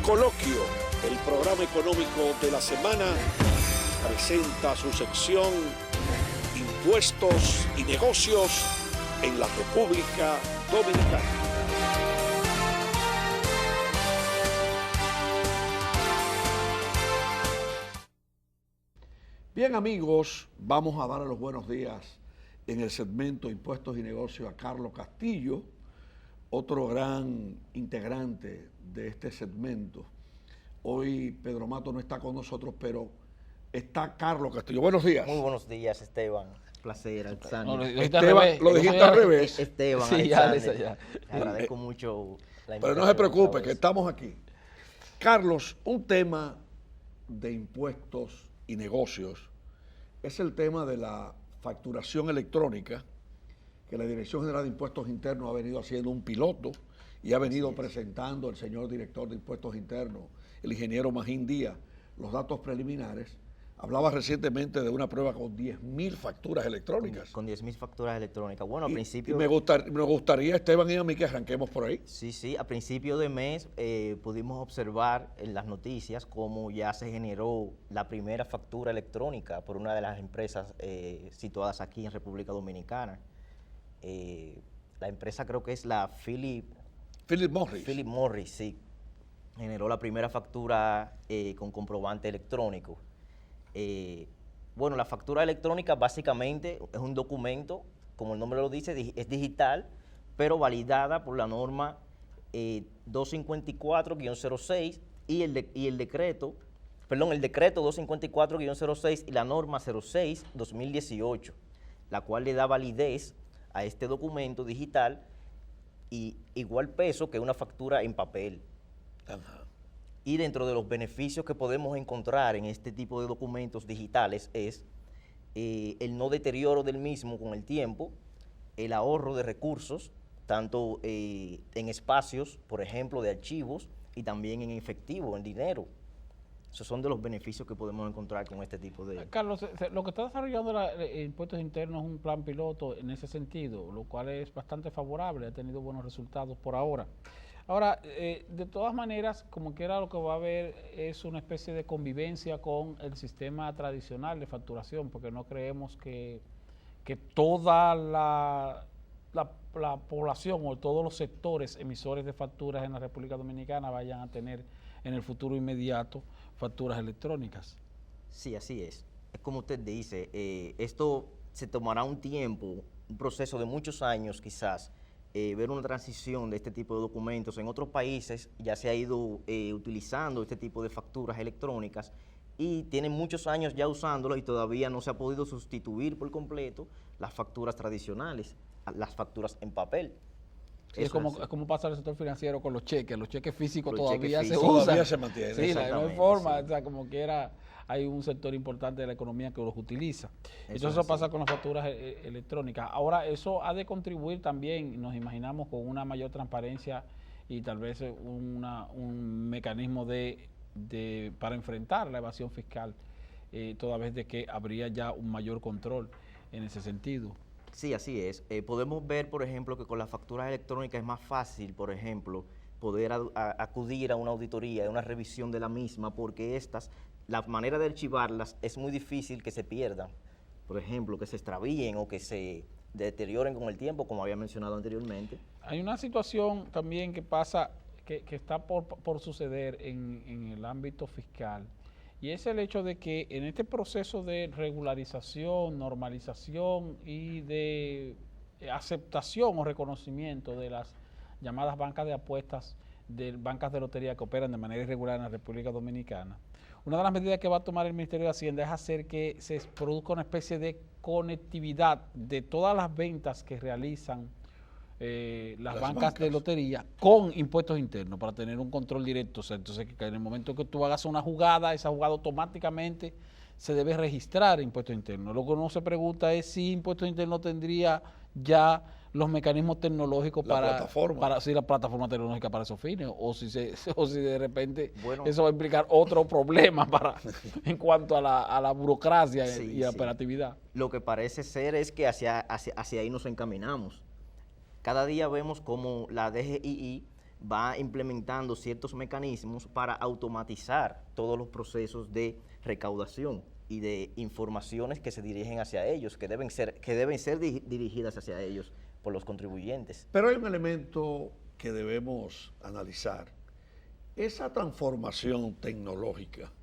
Coloquio, el programa económico de la semana, presenta su sección Impuestos y Negocios en la República Dominicana. Bien amigos, vamos a dar los buenos días en el segmento Impuestos y Negocios a Carlos Castillo, otro gran integrante de este segmento. Hoy Pedro Mato no está con nosotros, pero está Carlos Castillo. Buenos días. Muy buenos días, Esteban. Placer, Alexander. No, lo dijiste al Esteban, revés. lo dijiste al revés. Esteban, Sí, ya, Alexander. ya. Le agradezco mucho la Pero no se invitación preocupe, otra que vez. estamos aquí. Carlos, un tema de impuestos y negocios es el tema de la facturación electrónica, que la Dirección General de Impuestos Internos ha venido haciendo un piloto y ha venido presentando el señor director de Impuestos Internos, el ingeniero Magín Díaz, los datos preliminares. Hablaba recientemente de una prueba con 10.000 facturas electrónicas. Con 10.000 facturas electrónicas. Bueno, a Y principio... me gustaría, Esteban y a mí, que arranquemos por ahí. Sí, a principio de mes pudimos observar en las noticias cómo ya se generó la primera factura electrónica por una de las empresas situadas aquí en República Dominicana. La empresa creo que es la Philip Morris, sí. Generó la primera factura con comprobante electrónico. Bueno, la factura electrónica básicamente es un documento, como el nombre lo dice, es digital, pero validada por la norma 254-06 y el decreto 254-06 y la norma 06-2018, la cual le da validez a este documento digital y igual peso que una factura en papel. Ajá. Y dentro de los beneficios que podemos encontrar en este tipo de documentos digitales es el no deterioro del mismo con el tiempo, el ahorro de recursos, tanto en espacios, por ejemplo, de archivos, y también en efectivo, en dinero. Esos son de los beneficios que podemos encontrar con este tipo de... Carlos, lo que está desarrollando Impuestos Internos es un plan piloto en ese sentido, lo cual es bastante favorable, ha tenido buenos resultados por ahora. Ahora, de todas maneras, como quiera, lo que va a haber es una especie de convivencia con el sistema tradicional de facturación, porque no creemos que toda la población o todos los sectores emisores de facturas en la República Dominicana vayan a tener en el futuro inmediato facturas electrónicas. Sí, así es. Es como usted dice, esto se tomará un tiempo, un proceso de muchos años quizás, ver una transición de este tipo de documentos. En otros países ya se ha ido utilizando este tipo de facturas electrónicas y tienen muchos años ya usándolo y todavía no se ha podido sustituir por completo las facturas tradicionales, las facturas en papel. Sí, es como pasa en el sector financiero con los cheques físicos Los todavía cheques se físicos usan. todavía se mantienen, Sí, no hay exactamente, forma, sí. o sea, como quiera, hay un sector importante de la economía que los utiliza. Entonces es eso así. pasa con las facturas electrónicas. Ahora, eso ha de contribuir también, nos imaginamos, con una mayor transparencia y tal vez un mecanismo para enfrentar la evasión fiscal, toda vez de que habría ya un mayor control en ese sentido. Sí, así es. Podemos ver, por ejemplo, que con las facturas electrónicas es más fácil, por ejemplo, poder acudir a una auditoría, a una revisión de la misma, porque la manera de archivarlas es muy difícil que se pierdan. Por ejemplo, que se extravíen o que se deterioren con el tiempo, como había mencionado anteriormente. Hay una situación también que pasa, que está por suceder en el ámbito fiscal, y es el hecho de que en este proceso de regularización, normalización y de aceptación o reconocimiento de las llamadas bancas de apuestas, de bancas de lotería que operan de manera irregular en la República Dominicana, una de las medidas que va a tomar el Ministerio de Hacienda es hacer que se produzca una especie de conectividad de todas las ventas que realizan las bancas de lotería con impuestos internos para tener un control directo. O sea, entonces, que en el momento que tú hagas una jugada, esa jugada automáticamente se debe registrar impuestos internos. Lo que uno se pregunta es si impuestos internos tendría ya los mecanismos tecnológicos La para la plataforma tecnológica para esos fines, o si de repente eso va a implicar otro problema en cuanto a la burocracia y la operatividad. Lo que parece ser es que hacia ahí nos encaminamos. Cada día vemos cómo la DGII va implementando ciertos mecanismos para automatizar todos los procesos de recaudación y de informaciones que se dirigen hacia ellos, que deben ser dirigidas hacia ellos por los contribuyentes. Pero hay un elemento que debemos analizar. Esa transformación tecnológica,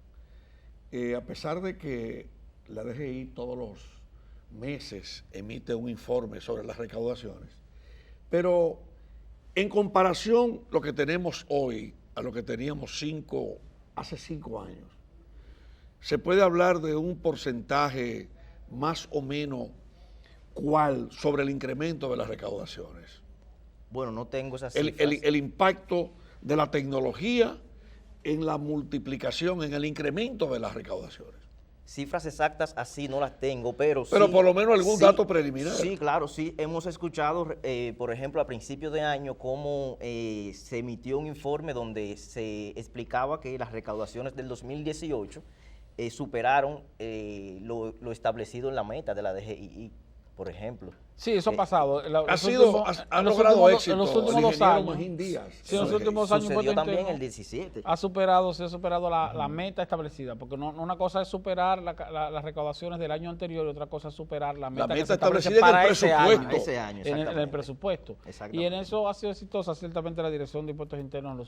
a pesar de que la DGI todos los meses emite un informe sobre las recaudaciones, pero en comparación lo que tenemos hoy a lo que teníamos hace 5 años, se puede hablar de un porcentaje más o menos ¿cuál sobre el incremento de las recaudaciones? Bueno, no tengo esas cifras. El impacto de la tecnología en la multiplicación, en el incremento de las recaudaciones. Cifras exactas así no las tengo, pero Pero sí, por lo menos algún sí, dato preliminar. Sí, claro, sí. Hemos escuchado, por ejemplo, a principios de año, cómo se emitió un informe donde se explicaba que las recaudaciones del 2018 superaron lo establecido en la meta de la DGII, por ejemplo. Sí, eso ha pasado. Ha logrado éxito. En los últimos 2 años. Magín Díaz. Sí, en los últimos 2 años. Sucedió también interno el 17. se ha superado la meta establecida, porque una cosa es superar las recaudaciones del año anterior y otra cosa es superar la meta, que se establece establecida para en el ese presupuesto. año, Ese año, en el exactamente. presupuesto. Y en eso ha sido exitosa ciertamente la Dirección de Impuestos Internos en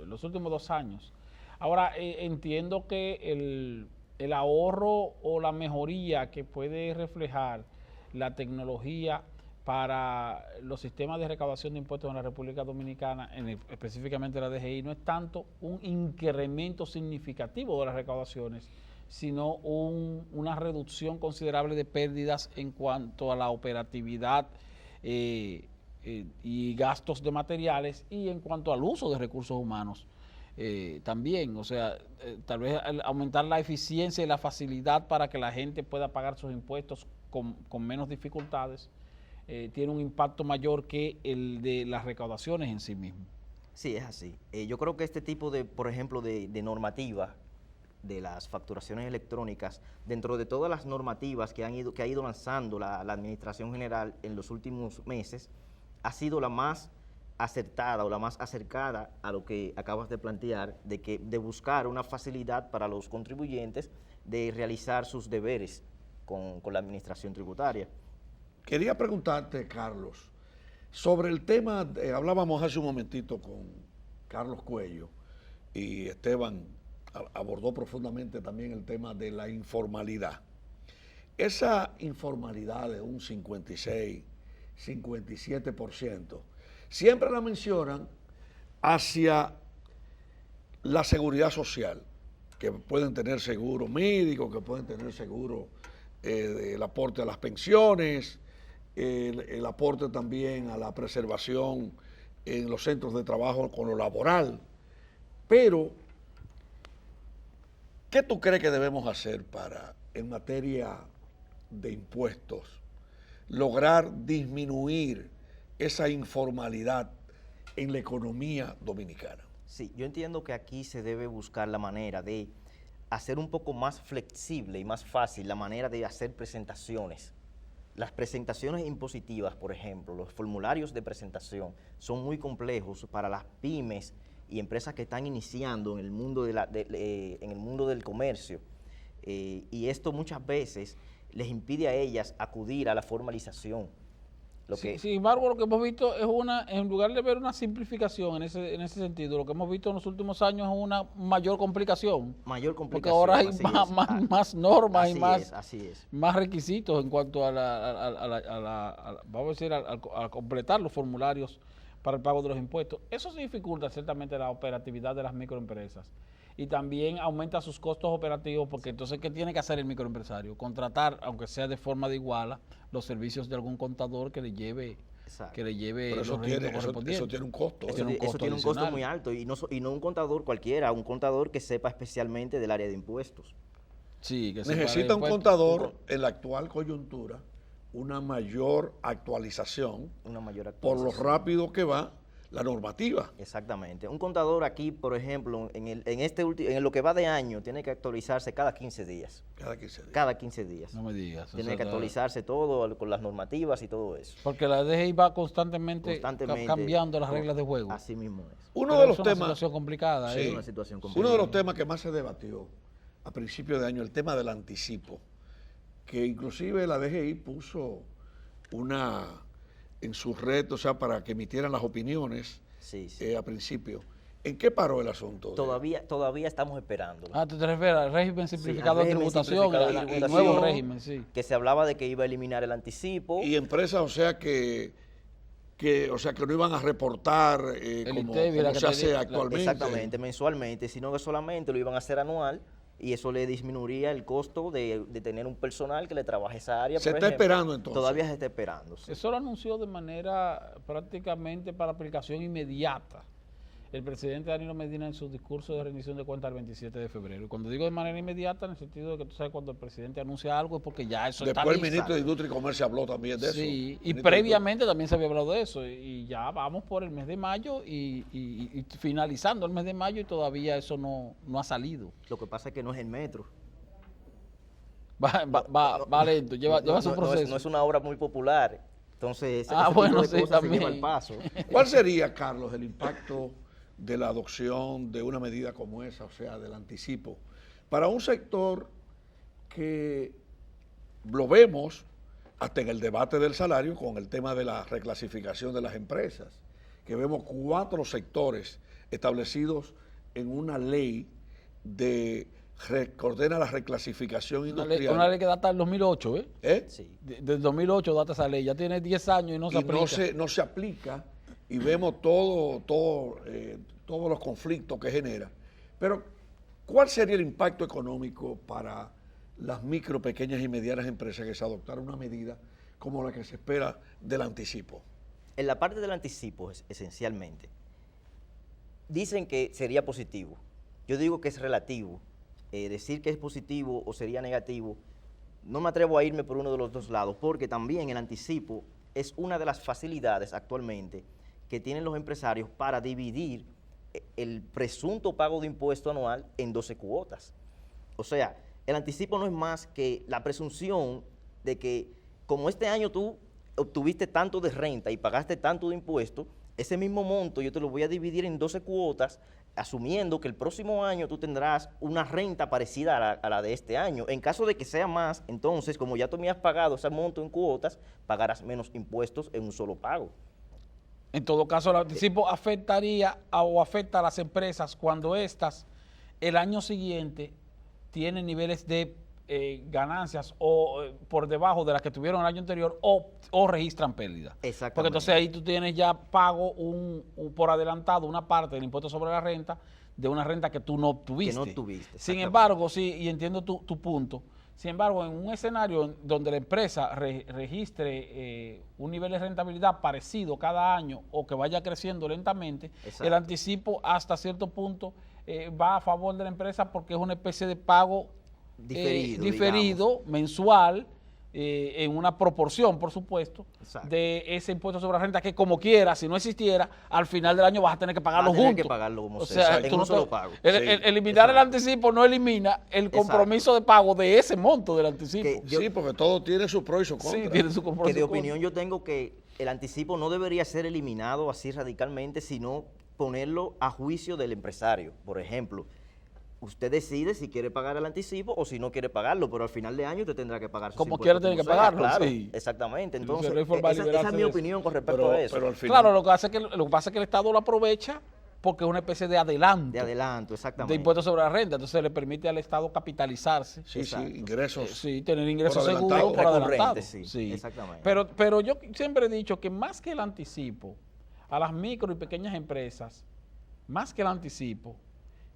los últimos 2 años. Ahora, entiendo que el ahorro o la mejoría que puede reflejar la tecnología para los sistemas de recaudación de impuestos en la República Dominicana, específicamente la DGI, no es tanto un incremento significativo de las recaudaciones, sino una reducción considerable de pérdidas en cuanto a la operatividad y gastos de materiales y en cuanto al uso de recursos humanos. También, o sea, tal vez aumentar la eficiencia y la facilidad para que la gente pueda pagar sus impuestos con menos dificultades, tiene un impacto mayor que el de las recaudaciones en sí mismo. Sí, es así. Yo creo que este tipo de, por ejemplo, de normativa de las facturaciones electrónicas, dentro de todas las normativas que ha ido lanzando la Administración General en los últimos meses, ha sido la más acertada o la más acercada a lo que acabas de plantear, de buscar una facilidad para los contribuyentes de realizar sus deberes con la administración tributaria. Quería preguntarte, Carlos, sobre el tema, hablábamos hace un momentito con Carlos Cuello y Esteban abordó profundamente también el tema de la informalidad. Esa informalidad de un 56, 57%, siempre la mencionan hacia la seguridad social, que pueden tener seguro médico, que pueden tener seguro del aporte a las pensiones, el aporte también a la preservación en los centros de trabajo con lo laboral. Pero, ¿qué tú crees que debemos hacer para, en materia de impuestos, lograr disminuir esa informalidad en la economía dominicana? Sí, yo entiendo que aquí se debe buscar la manera de hacer un poco más flexible y más fácil la manera de hacer presentaciones. Las presentaciones impositivas, por ejemplo, los formularios de presentación son muy complejos para las pymes y empresas que están iniciando en el mundo, en el mundo del comercio. Y esto muchas veces les impide a ellas acudir a la formalización. Sin embargo, lo que hemos visto es en lugar de ver una simplificación en ese sentido, lo que hemos visto en los últimos años es una mayor complicación. Mayor Porque complicación. ahora hay más normas y Así es. más requisitos en cuanto a vamos a decir, a completar los formularios para el pago de los impuestos. Eso sí dificulta ciertamente la operatividad de las microempresas. Y también aumenta sus costos operativos, porque entonces, ¿qué tiene que hacer el microempresario? Contratar, aunque sea de forma de iguala, los servicios de algún contador que le lleve, Pero los eso registros correspondientes. tiene un costo. Eso tiene un costo muy alto y no un contador cualquiera, un contador que sepa especialmente del área de impuestos. Sí, que sepa Necesita de un impuestos. contador en la actual coyuntura una mayor actualización Una mayor por lo actualización. rápido que va la normativa. Exactamente. Un contador aquí, por ejemplo, en lo que va de año, tiene que actualizarse cada 15 días. Cada 15 días. Cada 15 días. No me digas. o Tiene sea, que actualizarse todo con las normativas y todo eso. Porque la DGI va constantemente cambiando las reglas de juego. Así mismo es. Uno Pero de los es una temas, situación complicada. Sí. Es una situación uno complicada. de los temas que más se debatió a principios de año, el tema del anticipo, que inclusive la DGI puso en su red, o sea, para que emitieran las opiniones Sí, sí. a principio. ¿En qué paró el asunto? Todavía estamos esperando. ¿Te refieres al régimen simplificado de régimen tributación, simplificado de el tributación, nuevo régimen? Sí. Que se hablaba de que iba a eliminar el anticipo. Y empresas, o sea, que no iban a reportar como ITEVI, la que se te hace digo, actualmente. Exactamente, mensualmente, sino que solamente lo iban a hacer anual y eso le disminuiría el costo de tener un personal que le trabaje esa área. Se por está ejemplo. esperando, entonces. Todavía se está esperando. Sí. Eso lo anunció de manera prácticamente para aplicación inmediata el presidente Danilo Medina en su discurso de rendición de cuentas el 27 de febrero. Y cuando digo de manera inmediata, en el sentido de que tú sabes, cuando el presidente anuncia algo es porque ya eso está Después el lista. ministro de Industria y Comercio habló también de eso. Sí, y Ministro de previamente también se había hablado de eso. Y ya vamos por el mes de mayo y finalizando el mes de mayo y todavía eso no ha salido. Lo que pasa es que no es el metro. Va lento, lleva su proceso. No es una obra muy popular. Entonces, bueno, tipo de sí, cosas se también. lleva al paso. ¿Cuál sería, Carlos, el impacto de la adopción de una medida como esa, o sea, del anticipo, para un sector que lo vemos hasta en el debate del salario con el tema de la reclasificación de las empresas, que vemos 4 sectores establecidos en una ley que ordena la reclasificación industrial? Una ley que data del 2008, ¿eh? ¿Eh? Sí. Del 2008 data esa ley, ya tiene 10 años y no se Y aplica. no se aplica y vemos todos los conflictos que genera. Pero, ¿cuál sería el impacto económico para las micro, pequeñas y medianas empresas que se adoptara una medida como la que se espera del anticipo? En la parte del anticipo, esencialmente, dicen que sería positivo. Yo digo que es relativo. Decir que es positivo o sería negativo, no me atrevo a irme por uno de los dos lados, porque también el anticipo es una de las facilidades actualmente que tienen los empresarios para dividir el presunto pago de impuesto anual en 12 cuotas. O sea, el anticipo no es más que la presunción de que como este año tú obtuviste tanto de renta y pagaste tanto de impuesto, ese mismo monto yo te lo voy a dividir en 12 cuotas, asumiendo que el próximo año tú tendrás una renta parecida a la de este año. En caso de que sea más, entonces, como ya tú me has pagado ese monto en cuotas, pagarás menos impuestos en un solo pago. En todo caso, el anticipo afectaría o afecta a las empresas cuando éstas el año siguiente tienen niveles de ganancias o por debajo de las que tuvieron el año anterior o registran pérdida. Exactamente. Porque entonces ahí tú tienes ya pago por adelantado una parte del impuesto sobre la renta de una renta que tú no obtuviste. Que no obtuviste, Sin exactamente. embargo, sí, y entiendo tu punto. Sin embargo, en un escenario donde la empresa registre un nivel de rentabilidad parecido cada año o que vaya creciendo lentamente, Exacto. el anticipo hasta cierto punto va a favor de la empresa porque es una especie de pago diferido mensual, en una proporción, por supuesto, Exacto. de ese impuesto sobre la renta que como quiera, si no existiera, al final del año vas a tener que pagarlo Vas a tener junto. que pagarlo como o sea, sea, en tú un no solo te- pago. eliminar el anticipo no elimina el compromiso de pago de ese monto del anticipo. Que yo- Sí, porque todo tiene su pro y su Sí, contra. tiene su compromiso. Que de opinión yo tengo que el anticipo no debería ser eliminado así radicalmente, sino ponerlo a juicio del empresario. Por ejemplo, usted decide si quiere pagar el anticipo o si no quiere pagarlo, pero al final de año usted tendrá que pagar sus Como impuestos quiera tiene como que sea, pagarlo, claro, sí. exactamente. Entonces, Entonces, no hay forma de esa liberarse es mi de eso. opinión con respecto a eso. Pero al final, Claro, lo que pasa es que el Estado lo aprovecha porque es una especie de adelanto. De adelanto, exactamente. De impuestos sobre la renta, entonces le permite al Estado capitalizarse. sí, Exacto. ingresos. Sí, tener ingresos Por seguros adelantado. por adelantado. Recurrentes, sí, exactamente. Pero yo siempre he dicho que más que el anticipo, a las micro y pequeñas empresas, más que el anticipo,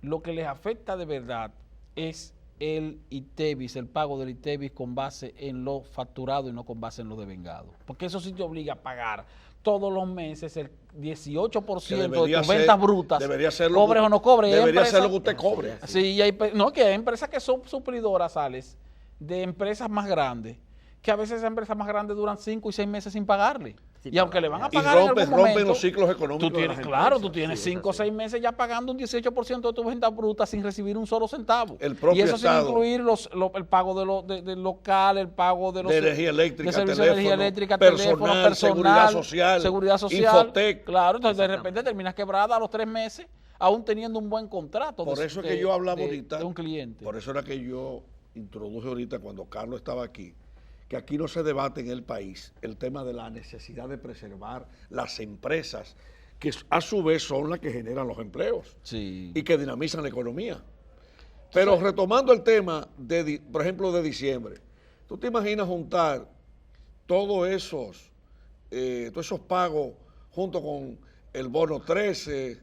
lo que les afecta de verdad es el ITEVIS, el pago del ITEVIS con base en lo facturado y no con base en lo devengado. Porque eso sí te obliga a pagar todos los meses el 18% de tus ventas brutas, Debería ser cobres o no cobres. Hay Debería ser empresas- lo que usted cobre. Sí, y hay empresas que son suplidoras, Alex, de empresas más grandes, que a veces esas empresas más grandes duran 5 y 6 meses sin pagarle. Sin Y aunque pagarle. le van a Y pagar en algún rompen momento, los ciclos económicos tú de tienes, las claro, empresas. tú tienes Sí, es 5 o así. 6 meses ya pagando un 18% de tus ventas brutas sin recibir un solo centavo. El propio y eso Estado. sin incluir el pago del local, el pago de los De energía eléctrica, de servicios de energía teléfono, eléctrica, personal, seguridad social, Infotec. Claro, entonces de Exactamente. repente terminas quebrada a los 3 meses, aún teniendo un buen contrato. Por de- eso es de- que yo hablaba de- ahorita. de un cliente. Por eso era que yo introduje ahorita cuando Carlos estaba aquí, que aquí no se debate en el país el tema de la necesidad de preservar las empresas, que a su vez son las que generan los empleos Sí. y que dinamizan la economía. Pero retomando el tema, por ejemplo, de diciembre, ¿tú te imaginas juntar todos esos pagos junto con el bono 13?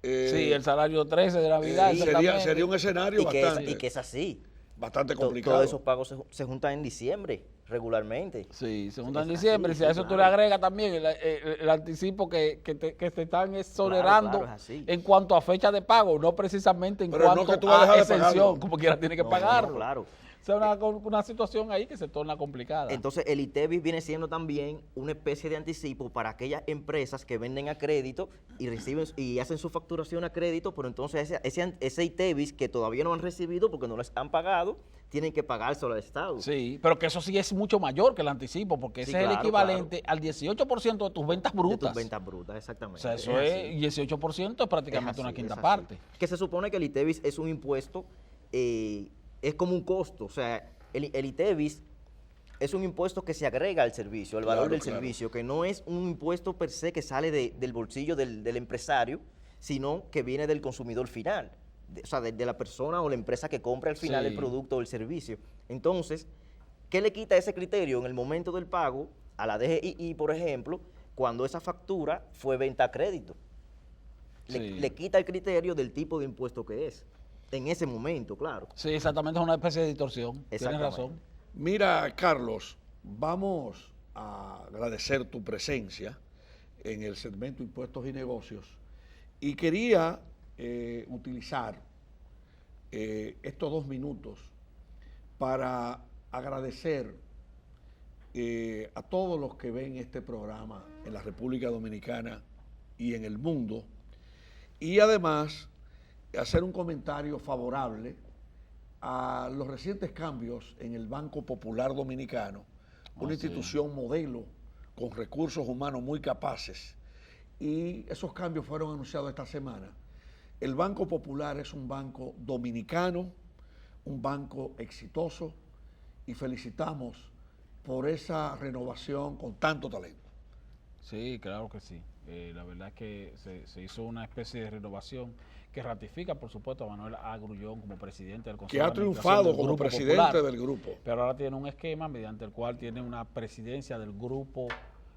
Sí, el salario 13 de Navidad. exactamente. Sería un escenario y bastante, que es así. bastante complicado. Todos esos pagos se juntan en diciembre regularmente. Sí, se juntan en Es diciembre. así, Si a sí, eso tú claro. le agregas también el anticipo que te están exonerando claro, es así. en cuanto a fecha de pago, no precisamente en Pero no cuanto que tú vas a a dejar de exención, pagarlo. como quiera tiene que No, pagarlo. no, claro. O sea, una situación ahí que se torna complicada. Entonces, el ITEVIS viene siendo también una especie de anticipo para aquellas empresas que venden a crédito y reciben y hacen su facturación a crédito, pero entonces ese ITEVIS que todavía no han recibido porque no les han pagado, tienen que pagárselo al Estado. Sí, pero que eso sí es mucho mayor que el anticipo, porque Sí, ese es el claro, equivalente al 18% de tus ventas De brutas. tus ventas brutas, exactamente. O sea, eso así. es 18% es prácticamente Es así, una quinta es así. parte. Que se supone que el ITEVIS es un impuesto, es como un costo. O sea, el ITEVIS es un impuesto que se agrega al servicio, al valor Claro, del claro. servicio, que no es un impuesto per se que sale del bolsillo del empresario, sino que viene del consumidor final. O sea, de la persona o la empresa que compra al final Sí. el producto o el servicio. Entonces, ¿qué le quita ese criterio en el momento del pago a la DGI, por ejemplo, cuando esa factura fue venta a crédito? Sí. Le quita el criterio del tipo de impuesto que es. En ese momento, claro. Sí, exactamente, es una especie de distorsión. Tienes Exactamente. razón. Mira, Carlos, vamos a agradecer tu presencia en el segmento Impuestos y Negocios y quería utilizar estos 2 minutos para agradecer a todos los que ven este programa en la República Dominicana y en el mundo y además hacer un comentario favorable a los recientes cambios en el Banco Popular Dominicano, una institución modelo con recursos humanos muy capaces y esos cambios fueron anunciados esta semana. El Banco Popular es un banco dominicano, un banco exitoso, y felicitamos por esa renovación con tanto talento. Sí, claro que sí. La verdad es que se hizo una especie de renovación que ratifica, por supuesto, a Manuel A. Grullón como presidente del Consejo Que de ha Administración triunfado del como Grupo presidente Popular. del grupo. Pero ahora tiene un esquema mediante el cual tiene una presidencia del grupo,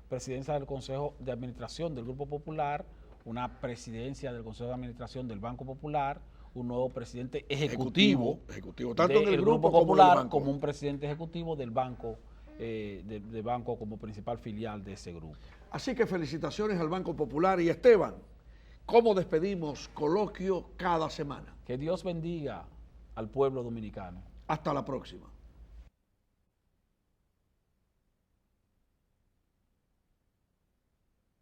presidencia del Consejo de Administración del Grupo Popular, una presidencia del Consejo de Administración del Banco Popular, un nuevo presidente ejecutivo, tanto en el del grupo Grupo como en el Popular, banco. como un presidente ejecutivo del banco, del banco como principal filial de ese grupo. Así que felicitaciones al Banco Popular. Y Esteban, ¿cómo despedimos coloquio cada semana? Que Dios bendiga al pueblo dominicano. Hasta la próxima.